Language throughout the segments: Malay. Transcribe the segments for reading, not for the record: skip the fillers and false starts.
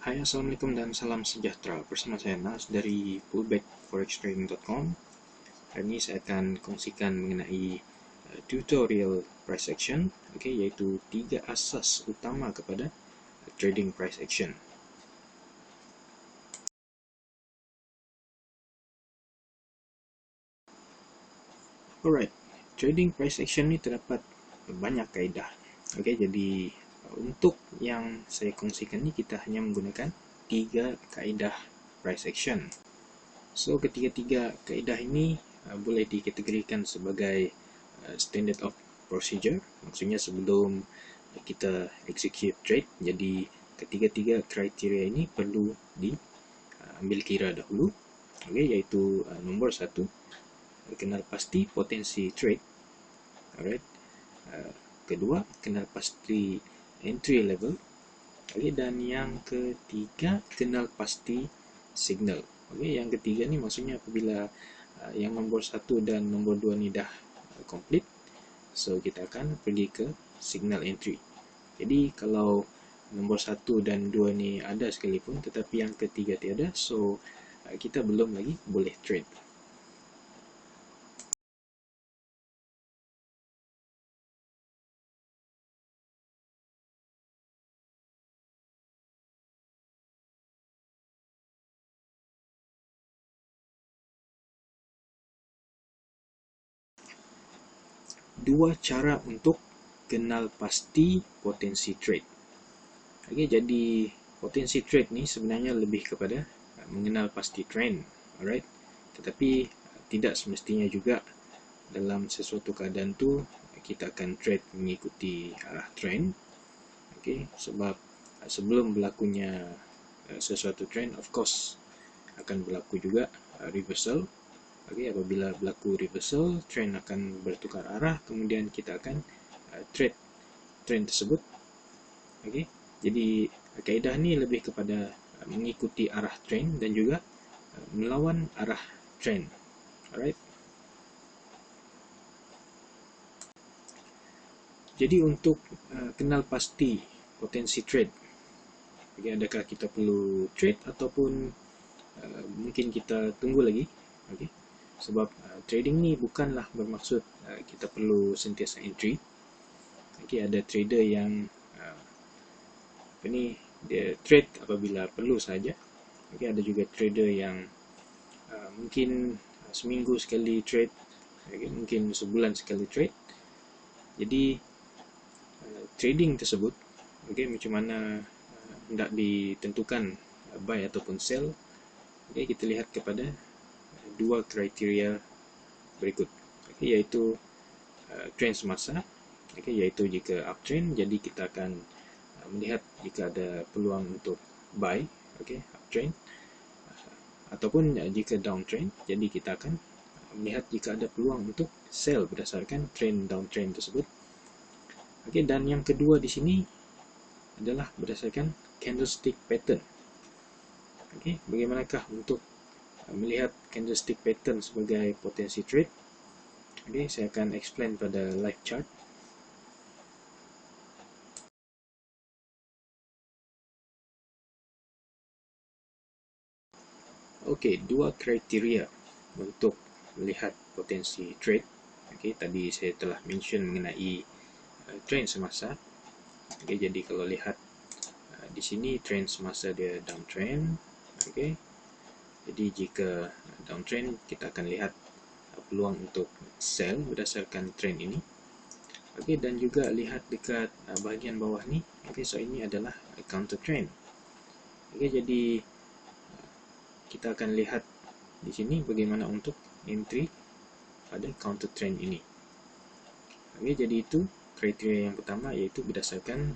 Hai, assalamualaikum dan salam sejahtera. Bersama saya Nas dari pullbackforextrading.com. Hari ini saya akan kongsikan mengenai tutorial price action, yaitu 3 asas utama kepada trading price action. Alright, trading price action ini terdapat banyak kaedah. Jadi untuk yang saya kongsikan ini kita hanya menggunakan 3 kaedah price action. So ketiga-tiga kaedah ini boleh dikategorikan sebagai standard of procedure, maksudnya sebelum kita execute trade. Jadi ketiga-tiga kriteria ini perlu diambil kira dahulu, yaitu nombor 1, kenal pasti potensi trade. Alright. Kedua, kenal pasti entry level. Dan yang ketiga, kenal pasti signal. Yang ketiga ni maksudnya apabila yang nombor 1 dan nombor 2 ni dah complete, so kita akan pergi ke signal entry. Jadi kalau nombor 1 dan 2 ni ada sekalipun tetapi yang ketiga tiada, so kita belum lagi boleh trade. Dua cara untuk kenal pasti potensi trade. Jadi potensi trade ni sebenarnya lebih kepada mengenal pasti trend, alright. Tetapi tidak semestinya juga dalam sesuatu keadaan tu kita akan trade mengikuti arah trend. Sebab sebelum berlakunya sesuatu trend, of course akan berlaku juga reversal. Apabila berlaku reversal, trend akan bertukar arah, kemudian kita akan trade trend tersebut. Jadi kaedah ni lebih kepada mengikuti arah trend dan juga melawan arah trend. Alright. Jadi untuk kenal pasti potensi trade, adakah kita perlu trade ataupun mungkin kita tunggu lagi. Sebab trading ni bukanlah bermaksud kita perlu sentiasa entry. Ada trader yang dia trade apabila perlu saja. Ada juga trader yang mungkin seminggu sekali trade, mungkin sebulan sekali trade. Jadi trading tersebut macam mana hendak ditentukan buy ataupun sell. Kita lihat kepada dua kriteria berikut, iaitu trend semasa, iaitu jika uptrend, jadi kita akan melihat jika ada peluang untuk buy, uptrend, ataupun jika downtrend, jadi kita akan melihat jika ada peluang untuk sell berdasarkan trend downtrend tersebut. Dan yang kedua di sini adalah berdasarkan candlestick pattern. Bagaimanakah untuk melihat candlestick pattern sebagai potensi trade? Saya akan explain pada live chart. Dua kriteria untuk melihat potensi trade. Tadi saya telah mention mengenai trend semasa. Jadi kalau lihat di sini trend semasa dia downtrend. Jadi jika downtrend, kita akan lihat peluang untuk sell berdasarkan trend ini. Dan juga lihat dekat bahagian bawah ni. So ini adalah counter trend. Jadi kita akan lihat di sini bagaimana untuk entry pada counter trend ini. Jadi itu kriteria yang pertama, yaitu berdasarkan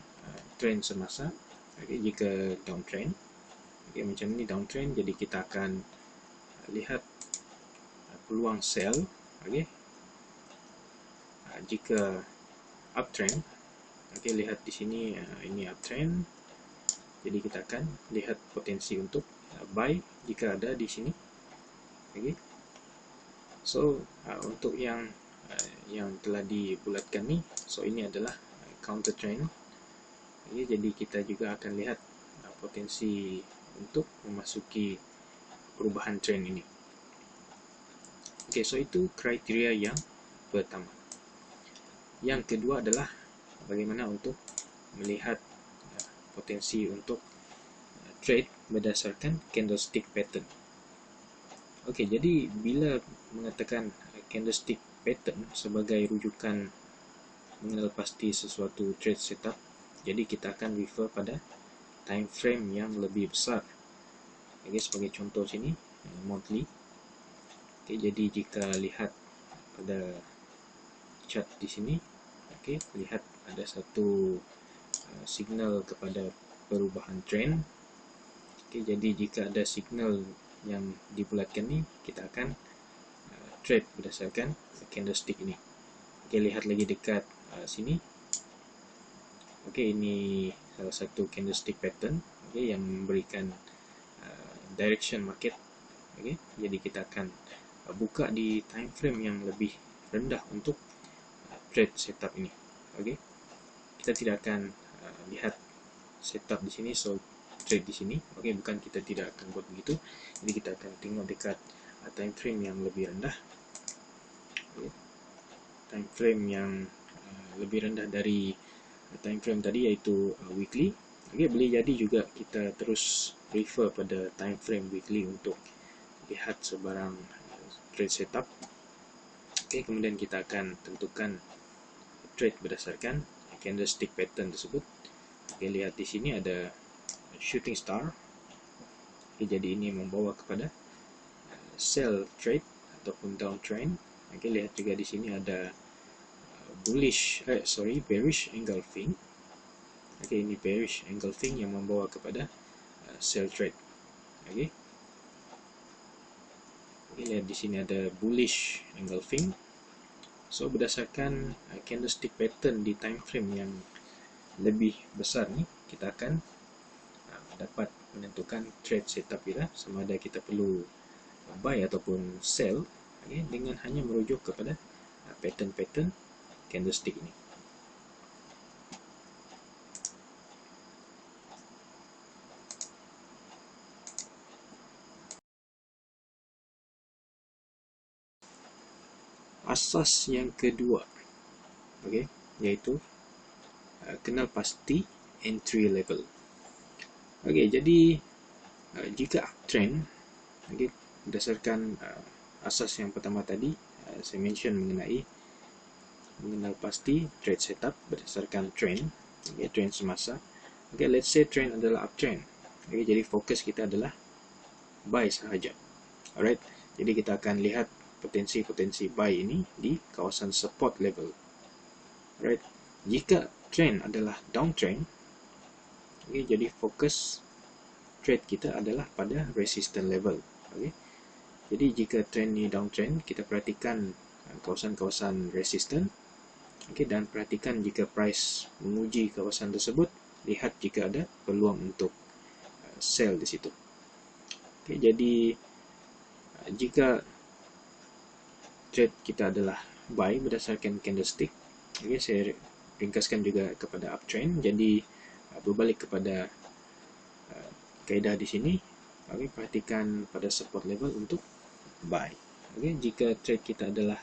trend semasa. Jika downtrend, macam ni downtrend, jadi kita akan lihat peluang sell. Jika uptrend, lihat di sini, ini uptrend, jadi kita akan lihat potensi untuk buy jika ada di sini. So untuk yang telah dibulatkan ni, so ini adalah counter trend. Jadi kita juga akan lihat potensi untuk memasuki perubahan trend ini. Oke, so itu kriteria yang pertama. Yang kedua adalah bagaimana untuk melihat potensi untuk trade berdasarkan candlestick pattern. Oke, jadi bila mengatakan candlestick pattern sebagai rujukan mengenal pasti sesuatu trade setup, jadi kita akan refer pada time frame yang lebih besar. Oke, sebagai contoh sini monthly. Oke, jadi jika lihat pada chart di sini, oke, lihat ada satu signal kepada perubahan trend. Oke, jadi jika ada signal yang dibulatkan ini, kita akan trade berdasarkan candlestick ini. Oke, lihat lagi dekat sini. Oke, ini salah satu candlestick pattern, oke, yang memberikan direction market. Oke, jadi kita akan buka di time frame yang lebih rendah untuk trade setup ini. Oke, kita tidak akan lihat setup di sini, so trade di sini. Oke, bukan, kita tidak akan buat begitu. Jadi kita akan tengok dekat time frame yang lebih rendah. Oke, time frame yang lebih rendah dari time frame tadi, yaitu weekly. Oke, boleh jadi juga kita terus refer pada time frame weekly untuk lihat sebarang trade setup. Oke, kemudian kita akan tentukan trade berdasarkan candlestick pattern tersebut. Oke, lihat di sini ada shooting star. Oke, jadi ini membawa kepada sell trade ataupun downtrend. Oke, lihat juga di sini ada bearish engulfing. Oke, ini bearish engulfing yang membawa kepada sell trade. Oke, lihat di sini ada bullish engulfing. So berdasarkan candlestick pattern di time frame yang lebih besar nih, kita akan dapat menentukan trade setup kita, sama ada kita perlu buy ataupun sell, okay, dengan hanya merujuk kepada pattern-pattern candlestick ini. Asas yang kedua, okay, yaitu kenal pasti entry level. Okay, jadi jika uptrend, okay, berdasarkan asas yang pertama tadi, saya mention mengenai mengenal pasti trade setup berdasarkan trend, okay, trend semasa. Okay, let's say trend adalah uptrend. Okay, jadi fokus kita adalah buy sahaja. Alright, jadi kita akan lihat potensi-potensi buy ini di kawasan support level. Alright, jika trend adalah downtrend, okay, jadi fokus trade kita adalah pada resistance level. Okay, jadi jika trend ini downtrend, kita perhatikan kawasan-kawasan resistance. Okay, dan perhatikan jika price menguji kawasan tersebut, lihat jika ada peluang untuk sell di situ. Okay, jadi jika trade kita adalah buy berdasarkan candlestick, okay, saya ringkaskan juga kepada uptrend. Jadi berbalik kepada kaedah di sini, okay, perhatikan pada support level untuk buy. Okay, jika trade kita adalah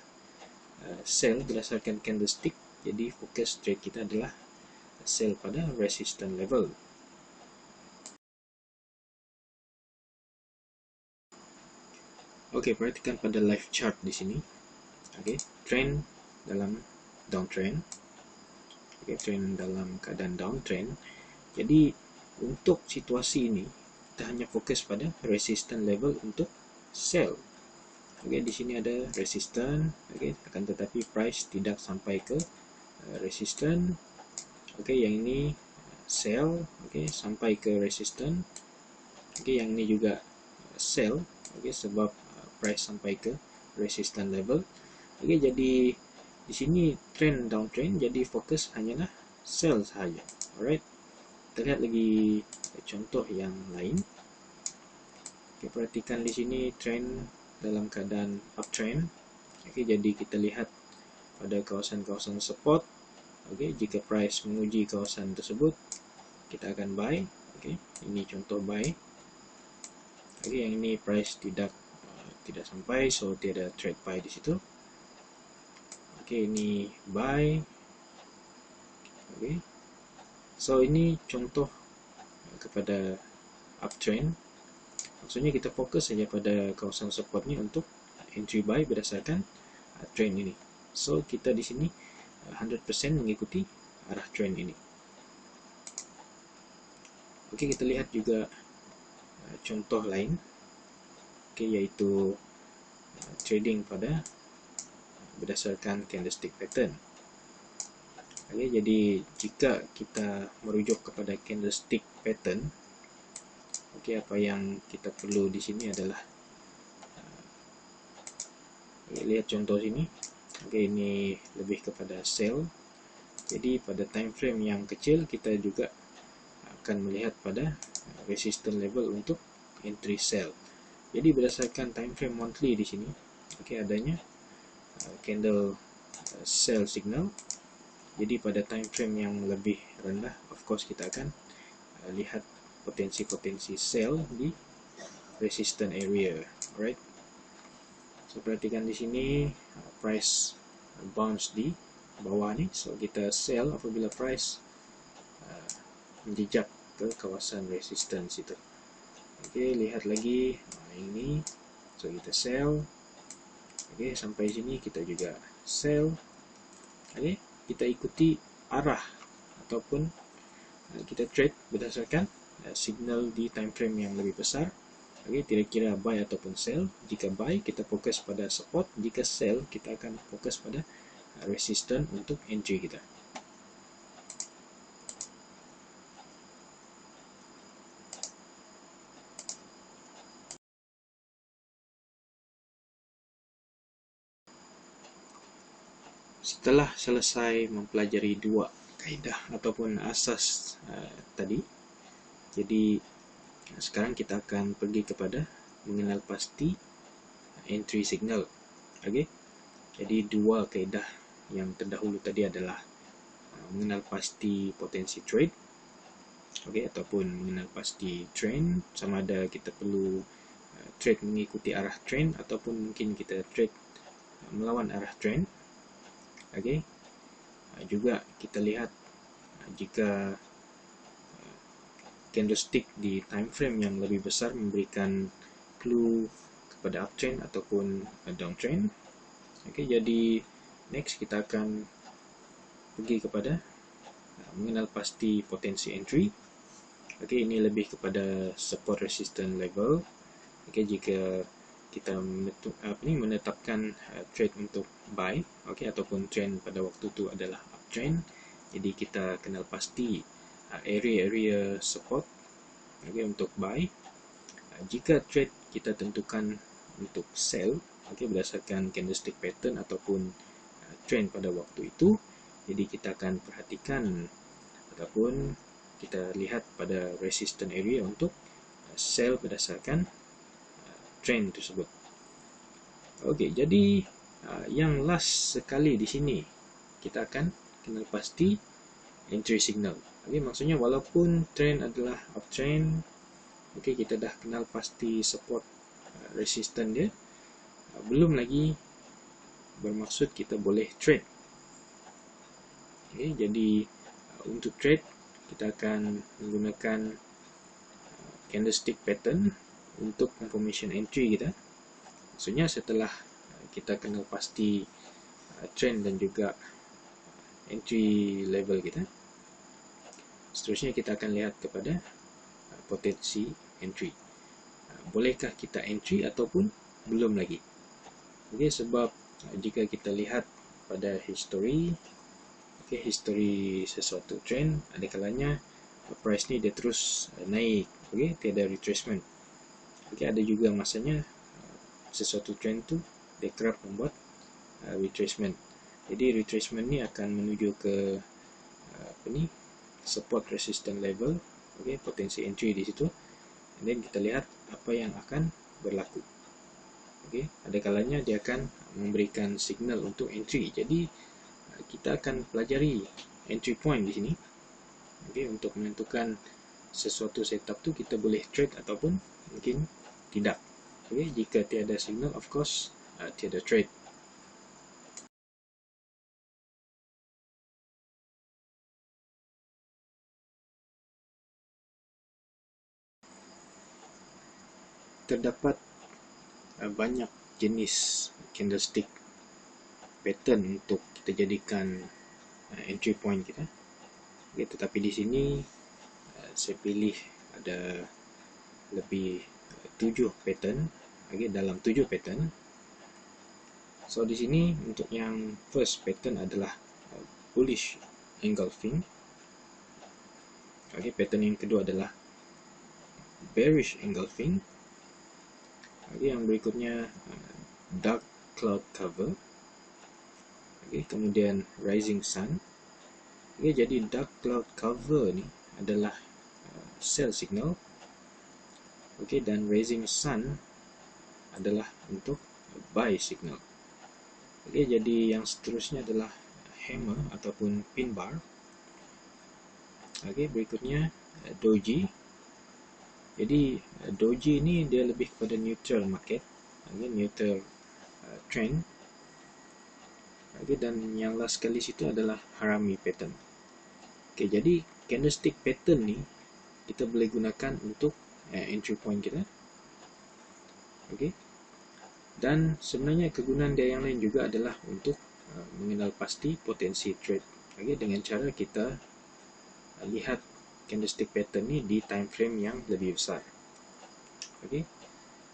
sell berdasarkan candlestick, jadi fokus trade kita adalah sell pada resistance level. Oke, perhatikan pada live chart di sini. Oke, trend dalam downtrend. Oke, trend dalam keadaan downtrend. Jadi untuk situasi ini kita hanya fokus pada resistance level untuk sell. Oke, di sini ada resistance. Oke, akan tetapi price tidak sampai ke resistance. Oke, yang ini sell. Oke, sampai ke resistance. Oke, yang ini juga sell. Oke, sebab price sampai ke resistance level. Oke, jadi di sini trend downtrend, jadi fokus hanyalah sell sahaja. Alright, kita lihat lagi contoh yang lain. Oke, perhatikan di sini trend dalam keadaan uptrend. Oke, jadi kita lihat pada kawasan-kawasan support. Oke, jika price menguji kawasan tersebut, kita akan buy. Okey, ini contoh buy. Okey, yang ini price tidak sampai, so tiada trade buy di situ. Okey, ini buy. Okey, so ini contoh kepada uptrend. Maksudnya kita fokus saja pada kawasan support ni untuk entry buy berdasarkan trend ini. So kita di sini 100% mengikuti arah trend ini. Okey, kita lihat juga contoh lain, okey, iaitu trading pada berdasarkan candlestick pattern. Okey, jadi jika kita merujuk kepada candlestick pattern, okey, apa yang kita perlu di sini adalah lihat contoh sini. Okey, ini lebih kepada sell. Jadi pada time frame yang kecil kita juga akan melihat pada resistance level untuk entry sell. Jadi berdasarkan time frame monthly di sini, okey, adanya candle sell signal. Jadi pada time frame yang lebih rendah, of course kita akan lihat potensi-potensi sell di resistance area. Alright. So perhatikan di sini price bounce di bawah ni, so kita sell apabila price menjejak ke kawasan resistance itu. Okey, lihat lagi ini, so kita sell. Okey, sampai sini kita juga sell. Okey, kita ikuti arah ataupun kita trade berdasarkan signal di time frame yang lebih besar. Okey, tidak kira buy ataupun sell. Jika buy kita fokus pada support, jika sell kita akan fokus pada resistance untuk entry kita. Setelah selesai mempelajari dua kaedah ataupun asas tadi, jadi sekarang kita akan pergi kepada mengenal pasti entry signal. Okey, jadi dua kaedah yang terdahulu tadi adalah mengenal pasti potensi trade, okey, ataupun mengenal pasti trend, sama ada kita perlu trade mengikuti arah trend ataupun mungkin kita trade melawan arah trend. Okey, juga kita lihat jika candlestick di time frame yang lebih besar memberikan clue kepada uptrend ataupun downtrend. Okey, jadi next kita akan pergi kepada mengenal pasti potensi entry. Okey, ini lebih kepada support resistance level. Okey, jika kita menetapkan trade untuk buy, okey, ataupun trend pada waktu itu adalah uptrend, jadi kita kenal pasti area-area support, okey, untuk buy. Jika trade kita tentukan untuk sell, okey, berdasarkan candlestick pattern ataupun trend pada waktu itu, jadi kita akan perhatikan ataupun kita lihat pada resistance area untuk sell berdasarkan trend tersebut. Okey, jadi yang last sekali di sini kita akan kenal pasti entry signal. Okey, maksudnya walaupun trend adalah uptrend, okey, kita dah kenal pasti support resistance dia, belum lagi bermaksud kita boleh trade. Okey, jadi untuk trade kita akan menggunakan candlestick pattern untuk confirmation entry kita. Maksudnya setelah kita kenal pasti trend dan juga entry level kita, seterusnya kita akan lihat kepada potensi entry. Bolehkah kita entry ataupun belum lagi? Okey, sebab jika kita lihat pada history, okey, history sesuatu trend, ada kalanya price ni dia terus naik, okey, tiada retracement. Okey, ada juga masanya sesuatu trend tu dia kerap membuat retracement. Jadi retracement ni akan menuju ke support resistance level, okey, potensi entry di situ. And then kita lihat apa yang akan berlaku. Okey, ada kalanya dia akan memberikan signal untuk entry. Jadi kita akan pelajari entry point di sini, okey, untuk menentukan sesuatu setup tu kita boleh trade ataupun mungkin tidak. Okay, jika tiada signal, of course tiada trade. Terdapat banyak jenis candlestick pattern untuk kita jadikan entry point kita. Okay, tetapi di sini saya pilih ada lebih 7 pattern. Okay, dalam 7 pattern. So di sini untuk yang first pattern adalah bullish engulfing. Okay, pattern yang kedua adalah bearish engulfing. Okay, yang berikutnya dark cloud cover. Okay, kemudian rising sun. Okay, jadi dark cloud cover ni adalah sell signal. Okay, dan rising sun adalah untuk buy signal. Okay, jadi yang seterusnya adalah hammer ataupun pin bar. Okay, berikutnya doji. Jadi doji ni dia lebih kepada neutral market, okay, neutral trend. Okay, dan yang last kali situ adalah harami pattern. Okay, jadi candlestick pattern ni kita boleh gunakan untuk entry point kita. Okay, dan sebenarnya kegunaan dia yang lain juga adalah untuk mengenal pasti potensi trade. Okay, dengan cara kita lihat candlestick pattern ni di time frame yang lebih besar. Okay,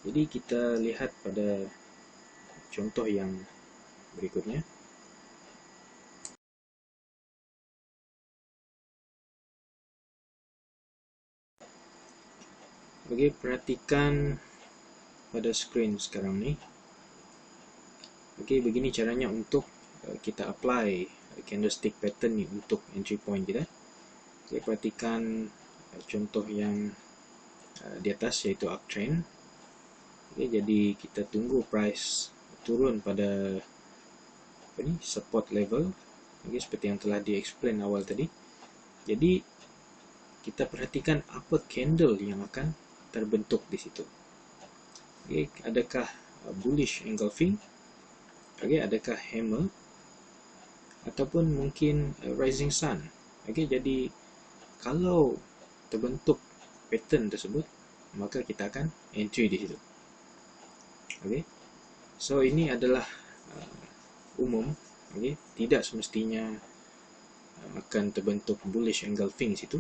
jadi kita lihat pada contoh yang berikutnya. Okay, perhatikan pada screen sekarang ni. Okay, begini caranya untuk kita apply candlestick pattern ni untuk entry point kita. Okay, perhatikan contoh yang di atas, iaitu uptrend. Okay, jadi kita tunggu price turun pada support level. Okay, seperti yang telah di-explain awal tadi. Jadi kita perhatikan apa candle yang akan terbentuk di situ. Okay, adakah bullish engulfing? Okay, adakah hammer? Ataupun mungkin rising sun? Okay, jadi kalau terbentuk pattern tersebut, maka kita akan entry di situ. Okay, so ini adalah umum. Okay, tidak semestinya akan terbentuk bullish engulfing di situ.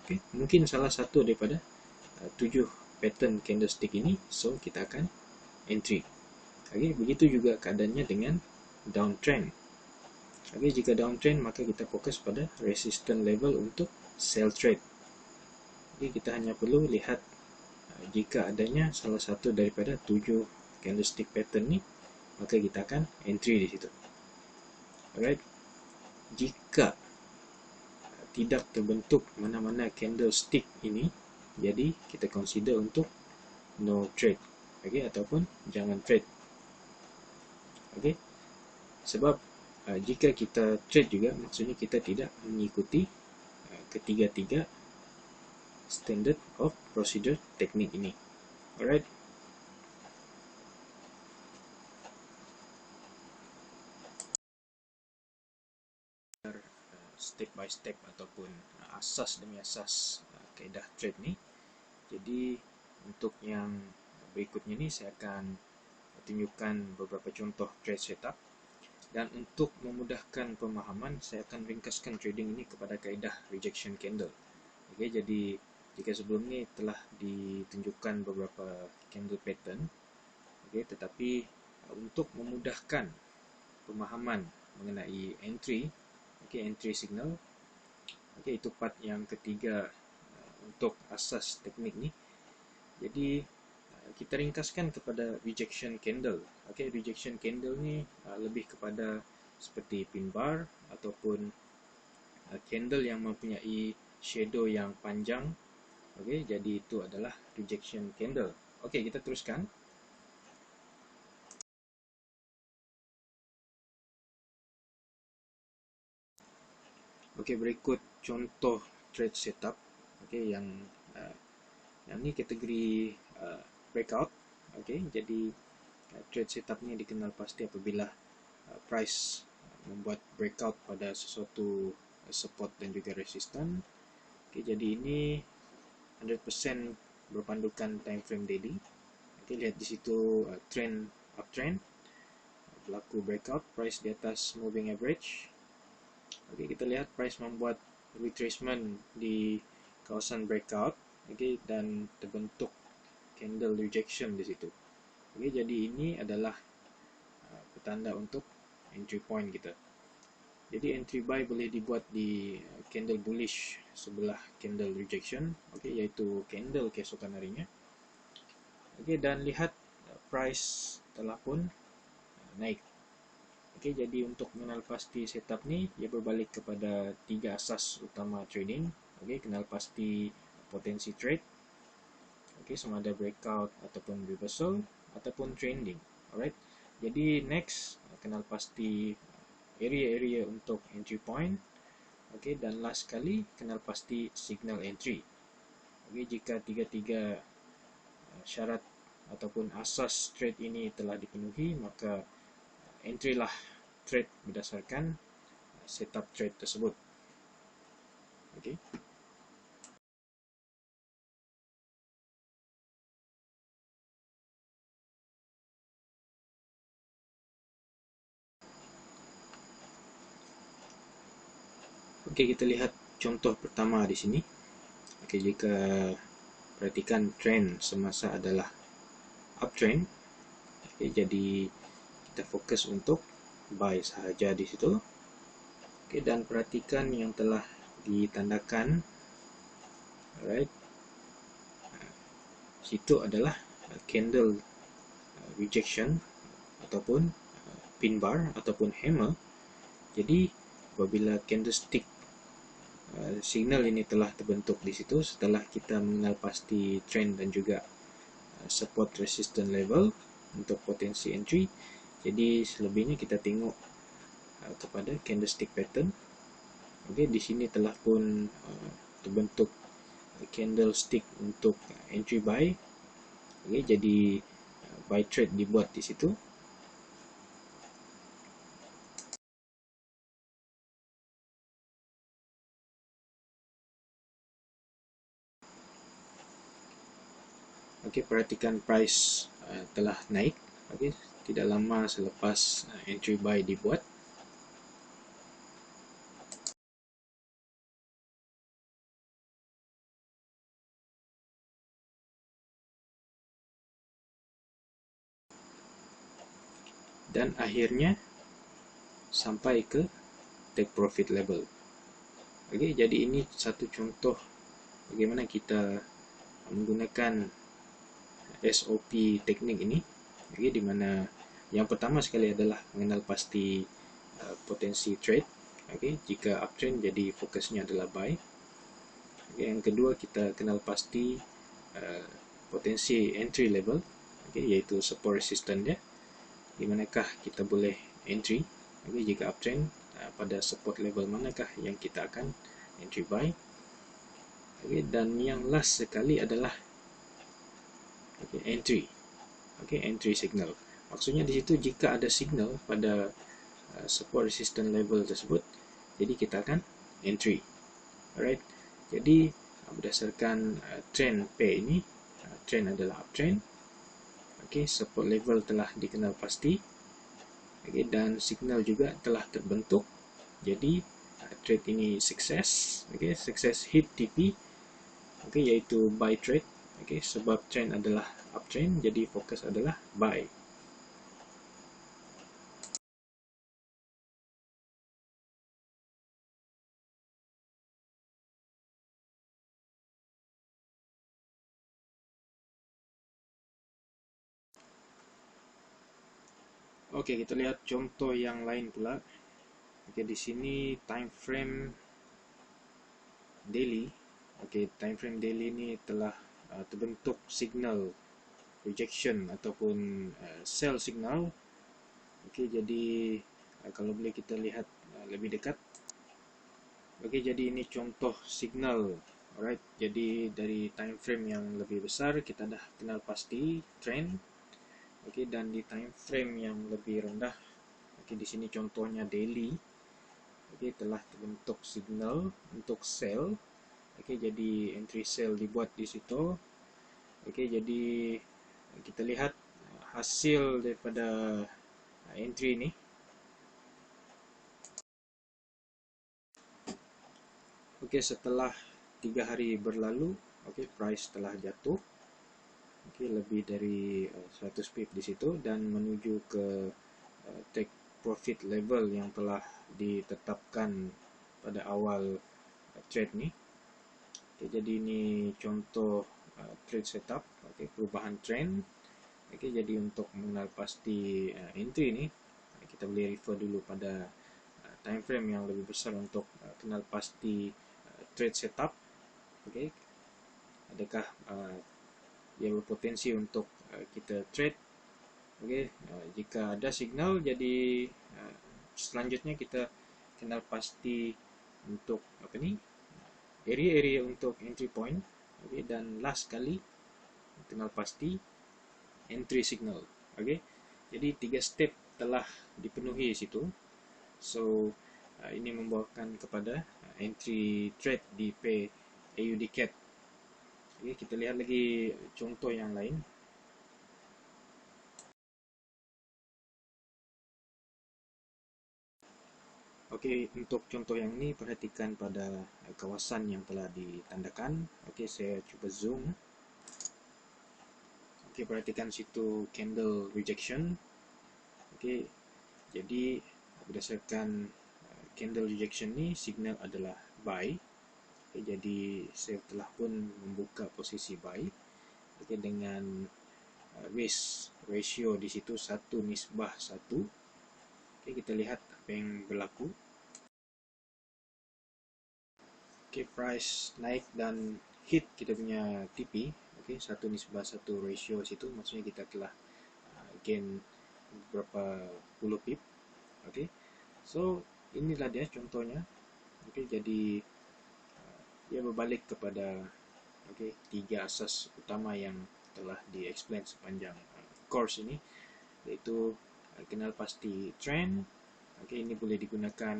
Okay, mungkin salah satu daripada 7 pattern candlestick ini, so kita akan entry. Okay, begitu juga keadaannya dengan downtrend. Okay, jika downtrend, maka kita fokus pada resistance level untuk sell trade. Okay, kita hanya perlu lihat jika adanya salah satu daripada 7 candlestick pattern ni, maka kita akan entry di situ. Alright, jika tidak terbentuk mana-mana candlestick ini, jadi kita consider untuk no trade. Okay, ataupun jangan trade. Okay, sebab jika kita trade juga, maksudnya kita tidak mengikuti ketiga-tiga standard of procedure teknik ini. Alright, step by step ataupun asas demi asas kaedah trade ni. Jadi untuk yang berikutnya ni saya akan tunjukkan beberapa contoh trade setup, dan untuk memudahkan pemahaman saya akan ringkaskan trading ini kepada kaedah rejection candle. Okay, jadi jika sebelum ni telah ditunjukkan beberapa candle pattern, okay, tetapi untuk memudahkan pemahaman mengenai entry, okay, entry signal, okay, itu part yang ketiga untuk asas teknik ni. Jadi kita ringkaskan kepada rejection candle. Okay, rejection candle ni lebih kepada seperti pin bar ataupun candle yang mempunyai shadow yang panjang. Okay, jadi itu adalah rejection candle. Okay, kita teruskan. Okay, berikut contoh trade setup. Okey, yang ni kategori breakout. Okey, jadi trade setup ni dikenal pasti apabila price membuat breakout pada sesuatu support dan juga resistance. Okey, jadi ini 100% berpandukan time frame daily. Okey, lihat di situ trend uptrend berlaku breakout price di atas moving average. Okey, kita lihat price membuat retracement di kawasan breakout. Okey, dan terbentuk candle rejection di situ. Okey, jadi ini adalah petanda untuk entry point kita. Jadi entry buy boleh dibuat di candle bullish sebelah candle rejection, okey, iaitu candle keesokan harinya. Okey, dan lihat price telah pun naik. Okey, jadi untuk mengenal pasti setup ni, ia berbalik kepada 3 asas utama trading. Okey, kenal pasti potensi trade. Okey, sama ada breakout ataupun reversal ataupun trending. Alright. Jadi next, kenal pasti area-area untuk entry point. Okey, dan last sekali kenal pasti signal entry. Okey, jika tiga-tiga syarat ataupun asas trade ini telah dipenuhi, maka entry lah trade berdasarkan setup trade tersebut. Okey. Okey, kita lihat contoh pertama di sini. Okey, jika perhatikan trend semasa adalah uptrend. Okey, jadi kita fokus untuk buy sahaja di situ. Okey, dan perhatikan yang telah ditandakan. Alright. Situ adalah candle rejection ataupun pin bar ataupun hammer. Jadi apabila candlestick signal ini telah terbentuk di situ, setelah kita mengenal pasti trend dan juga support resistance level untuk potensi entry, jadi selebihnya kita tengok kepada candlestick pattern. Okey, di sini telah pun terbentuk candlestick untuk entry buy. Okey, jadi buy trade dibuat di situ. Okey, perhatikan price telah naik. Okey, tidak lama selepas entry buy dibuat. Dan akhirnya sampai ke take profit level. Okey, jadi ini satu contoh bagaimana kita menggunakan SOP teknik ini. Okey, di mana yang pertama sekali adalah mengenal pasti potensi trade. Okey, jika uptrend jadi fokusnya adalah buy. Okay, yang kedua kita kenal pasti potensi entry level, okay, iaitu support resistance dia, di manakah kita boleh entry. Okay, jika uptrend pada support level manakah yang kita akan entry buy. Okay, dan yang last sekali adalah entry. Okay, entry signal. Maksudnya di situ jika ada signal pada support resistance level tersebut, jadi kita akan entry. Alright. Jadi berdasarkan trend pair ini, trend adalah uptrend. Okey, support level telah dikenal pasti. Okey, dan signal juga telah terbentuk. Jadi trade ini sukses. Okey, sukses hit TP. Okey, iaitu buy trade. Okey, sebab trend adalah uptrend, jadi fokus adalah buy. Okey, kita lihat contoh yang lain pula. Okey, di sini time frame daily. Okey, time frame daily ni telah terbentuk signal rejection ataupun sell signal. Okey, jadi kalau boleh kita lihat lebih dekat. Okey, jadi ini contoh signal Alright, jadi dari time frame yang lebih besar kita dah kenal pasti trend. Oke, dan di time frame yang lebih rendah, oke di sini contohnya daily. Oke, telah terbentuk signal untuk sell. Oke, jadi entry sell dibuat di situ. Oke, jadi kita lihat hasil daripada entry ini. Oke, setelah 3 hari berlalu, oke price telah jatuh. Oke, lebih dari 100 pip di situ dan menuju ke take profit level yang telah ditetapkan pada awal trade ni. Oke, jadi ini contoh trade setup, oke, perubahan trend. Oke, jadi untuk mengenal pasti entry ni, kita boleh refer dulu pada time frame yang lebih besar untuk kenal pasti trade setup. Oke, adakah dia berpotensi untuk kita trade. Oke, jika ada signal, jadi selanjutnya kita kenal pasti untuk apa ni, area-area untuk entry point. Oke, dan last kali kenal pasti entry signal. Oke, jadi 3 step telah dipenuhi situ. So ini membawakan kepada entry trade di pair AUD CAD. Oke, kita lihat lagi contoh yang lain. Oke, untuk contoh yang ini perhatikan pada kawasan yang telah ditandakan. Oke, saya cuba zoom. Oke, perhatikan situ candle rejection. Oke, jadi berdasarkan candle rejection ni, signal adalah buy. Oke, jadi saya telah pun membuka posisi buy. Oke, dengan risk ratio di situ 1:1. Oke, kita lihat apa yang berlaku. Oke, price naik dan hit kita punya TP. Oke, 1:1 ratio situ, maksudnya kita telah gain beberapa puluh pip. Oke, so inilah dia contohnya. Oke, jadi dia berbalik kepada tiga asas utama yang telah di-explain sepanjang course ini, yaitu kenal pasti trend. Oke, ini boleh digunakan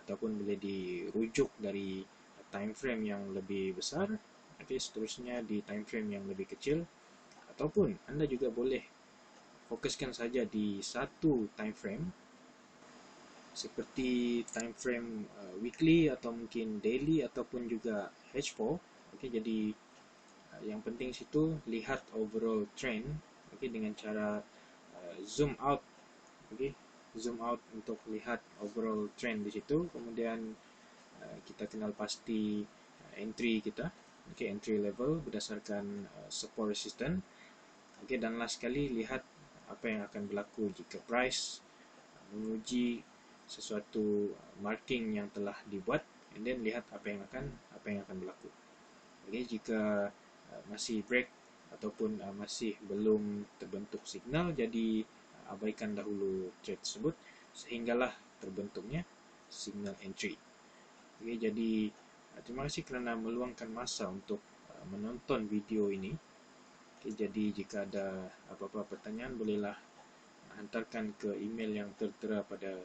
ataupun boleh dirujuk dari time frame yang lebih besar. Oke, seterusnya di time frame yang lebih kecil, ataupun Anda juga boleh fokuskan saja di satu time frame seperti time frame weekly atau mungkin daily ataupun juga H4. Oke, jadi yang penting situ lihat overall trend. Oke, dengan cara zoom out. Oke, zoom out untuk lihat overall trend di situ. Kemudian kita kenal pasti entry kita. Oke, entry level berdasarkan support resistance. Oke, dan last sekali lihat apa yang akan berlaku jika price menguji sesuatu marking yang telah dibuat, and then lihat apa yang akan berlaku. Oke, jika masih break ataupun masih belum terbentuk signal, jadi abaikan dahulu trade tersebut sehinggalah terbentuknya signal entry. Oke, jadi terima kasih kerana meluangkan masa untuk menonton video ini. Oke, jadi jika ada apa-apa pertanyaan, bolehlah hantarkan ke email yang tertera pada